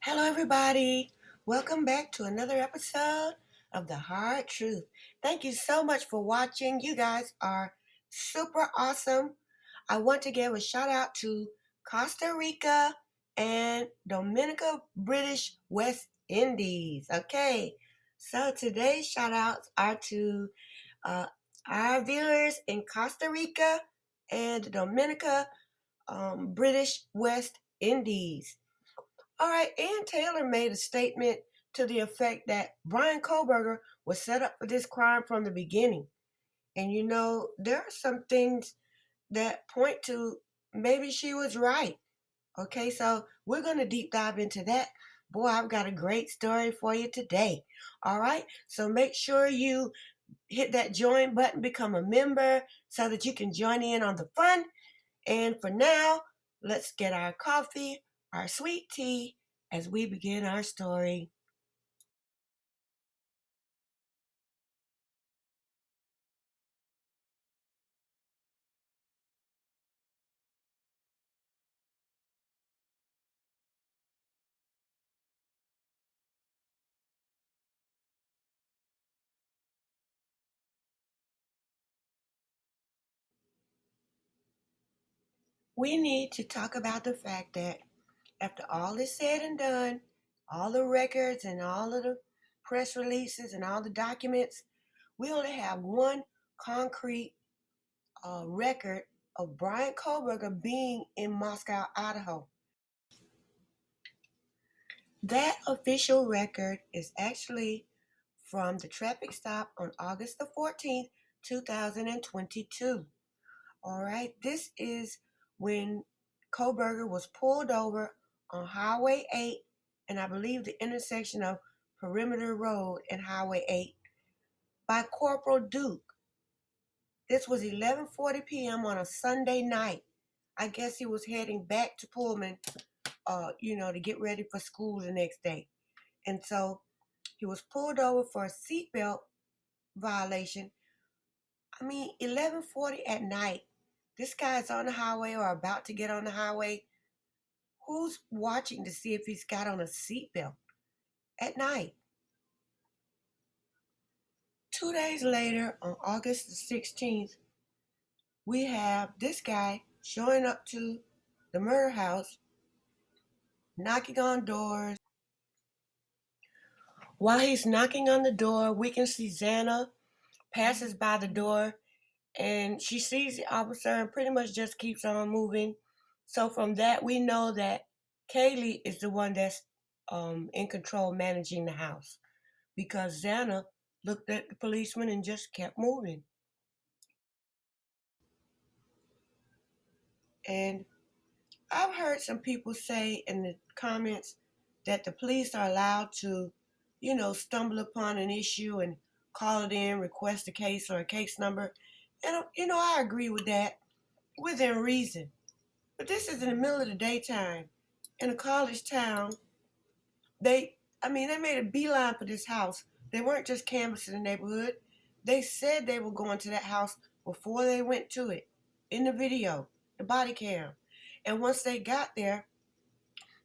Hello, everybody. Welcome back to another episode of The Hard Truth. Thank you so much for watching. You guys are super awesome. I want to give a shout out to Costa Rica and Dominica, British West Indies. Okay, so today's shout outs are to uh, our viewers in Costa Rica and Dominica, British West Indies. All right, Ann Taylor made a statement to the effect that Brian Koberger was set up for this crime from the beginning. And there are some things that point to maybe she was right. Okay, so we're going to deep dive into that. Boy, I've got a great story for you today. All right, so make sure you hit that join button, become a member so that you can join in on the fun. And for now, let's get our coffee, our sweet tea, as we begin our story. We need to talk about the fact that after all is said and done, all the records and all of the press releases and all the documents, we only have one concrete record of Brian Koberger being in Moscow, Idaho. That official record is actually from the traffic stop on August the 14th, 2022. All right, this is when Koberger was pulled over on Highway 8 and I believe the intersection of Perimeter Road and Highway 8 by Corporal Duke. This was 11:40 p.m. on a Sunday night. I guess he was heading back to Pullman, to get ready for school the next day. And so he was pulled over for a seatbelt violation. I mean, 11:40 at night. This guy's on the highway or about to get on the highway. Who's watching to see if he's got on a seatbelt at night? 2 days later, on August the 16th, we have this guy showing up to the murder house, knocking on doors. While he's knocking on the door, we can see Xana passes by the door and she sees the officer and pretty much just keeps on moving. So from that, we know that Kaylee is the one that's in control, managing the house, because Xana looked at the policeman and just kept moving. And I've heard some people say in the comments that the police are allowed to, stumble upon an issue and call it in, request a case or a case number. And, I agree with that within reason. But this is in the middle of the daytime in a college town. They made a beeline for this house. They weren't just canvassing the neighborhood. They said they were going to that house before they went to it in the video, the body cam. And once they got there,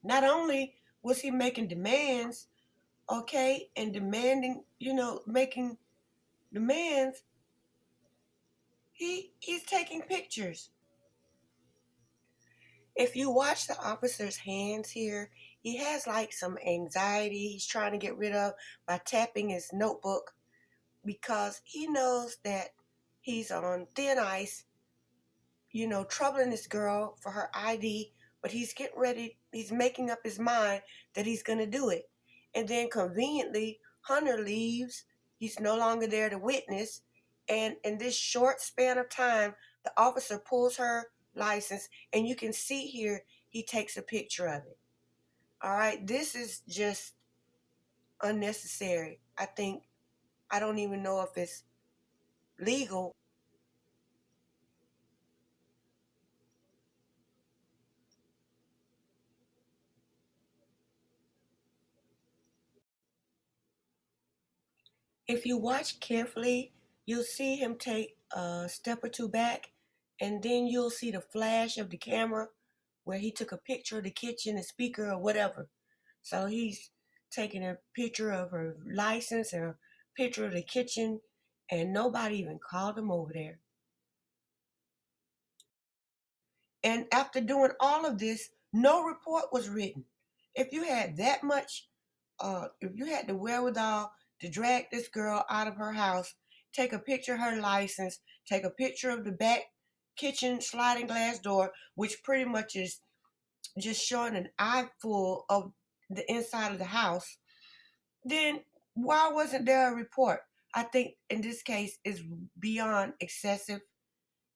not only was he making demands, okay, and demanding, making demands, he's taking pictures. If you watch the officer's hands here, he has like some anxiety he's trying to get rid of by tapping his notebook because he knows that he's on thin ice, troubling this girl for her ID, but he's getting ready, he's making up his mind that he's going to do it. And then conveniently, Hunter leaves. He's no longer there to witness. And in this short span of time, the officer pulls her license, and you can see here he takes a picture of it. All right, this is just unnecessary. I don't even know if it's legal. If you watch carefully, you'll see him take a step or two back, and then you'll see the flash of the camera where he took a picture of the kitchen, the speaker, or whatever. So he's taking a picture of her license and a picture of the kitchen, and nobody even called him over there. And after doing all of this, no report was written. If you had that much, if you had the wherewithal to drag this girl out of her house, take a picture of her license, take a picture of the back kitchen sliding glass door, which pretty much is just showing an eyeful of the inside of the house, then why wasn't there a report? I think in this case is beyond excessive.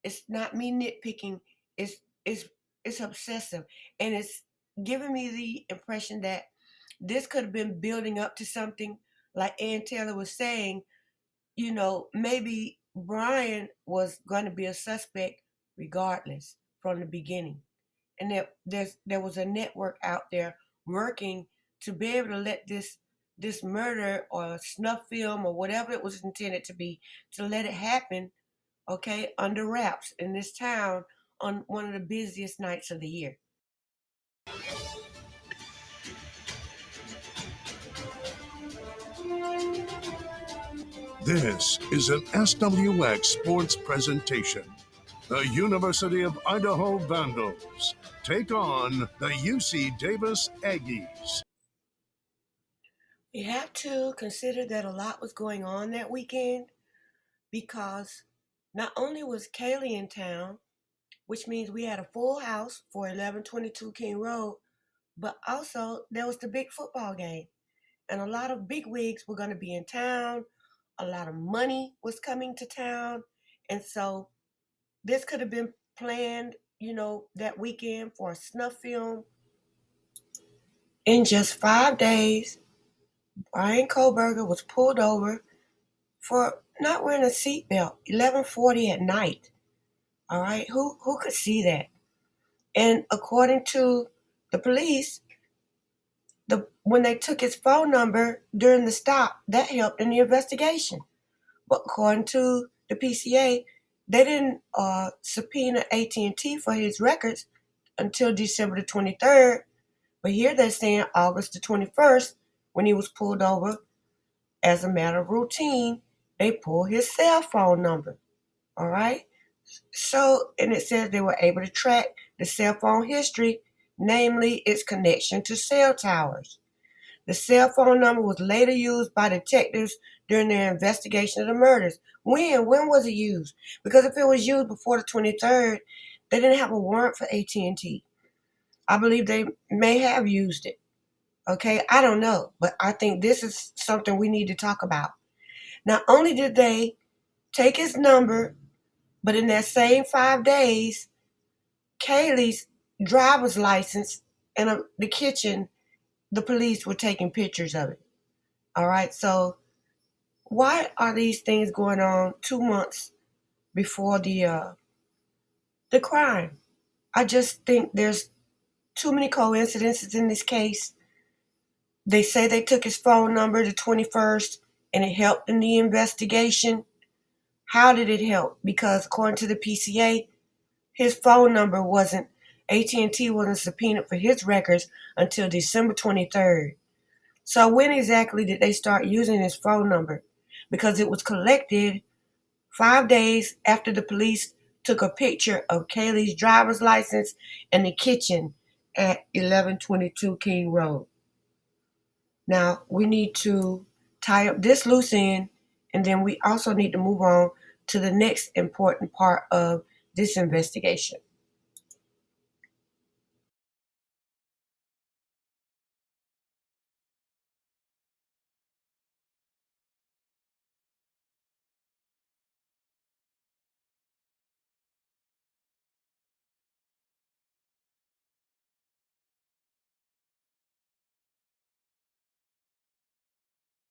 It's not me nitpicking. It's it's it's obsessive, and it's giving me the impression that this could have been building up to something. Like Ann Taylor was saying, maybe Brian was going to be a suspect regardless from the beginning, and that there was a network out there working to be able to let this murder or snuff film or whatever it was intended to be, to let it happen, okay, under wraps in this town on one of the busiest nights of the year. This is an SWX Sports presentation. The University of Idaho Vandals take on the UC Davis Aggies. We have to consider that a lot was going on that weekend, because not only was Kaylee in town, which means we had a full house for 1122 King Road, but also there was the big football game. And a lot of big wigs were going to be in town. A lot of money was coming to town. And so this could have been planned, that weekend for a snuff film. In just 5 days, Brian Koberger was pulled over for not wearing a seatbelt, 11:40 at night. All right, who could see that? And according to the police, when they took his phone number during the stop, that helped in the investigation. But according to the PCA, they didn't subpoena AT&T for his records until December the 23rd. But here they're saying August the 21st, when he was pulled over, as a matter of routine, they pulled his cell phone number. All right? So, and it says they were able to track the cell phone history, namely its connection to cell towers. The cell phone number was later used by detectives during their investigation of the murders. When? When was it used? Because if it was used before the 23rd, they didn't have a warrant for AT&T. I believe they may have used it. Okay, I don't know, but I think this is something we need to talk about. Not only did they take his number, but in that same 5 days, Kaylee's driver's license and the kitchen, the police were taking pictures of it. All right, so why are these things going on 2 months before the crime? I just think there's too many coincidences in this case. They say they took his phone number the 21st and it helped in the investigation. How did it help? Because according to the PCA, his phone number wasn't, AT&T wasn't subpoenaed for his records until December 23rd. So when exactly did they start using his phone number? Because it was collected 5 days after the police took a picture of Kaylee's driver's license in the kitchen at 1122 King Road. Now, we need to tie up this loose end, and then we also need to move on to the next important part of this investigation.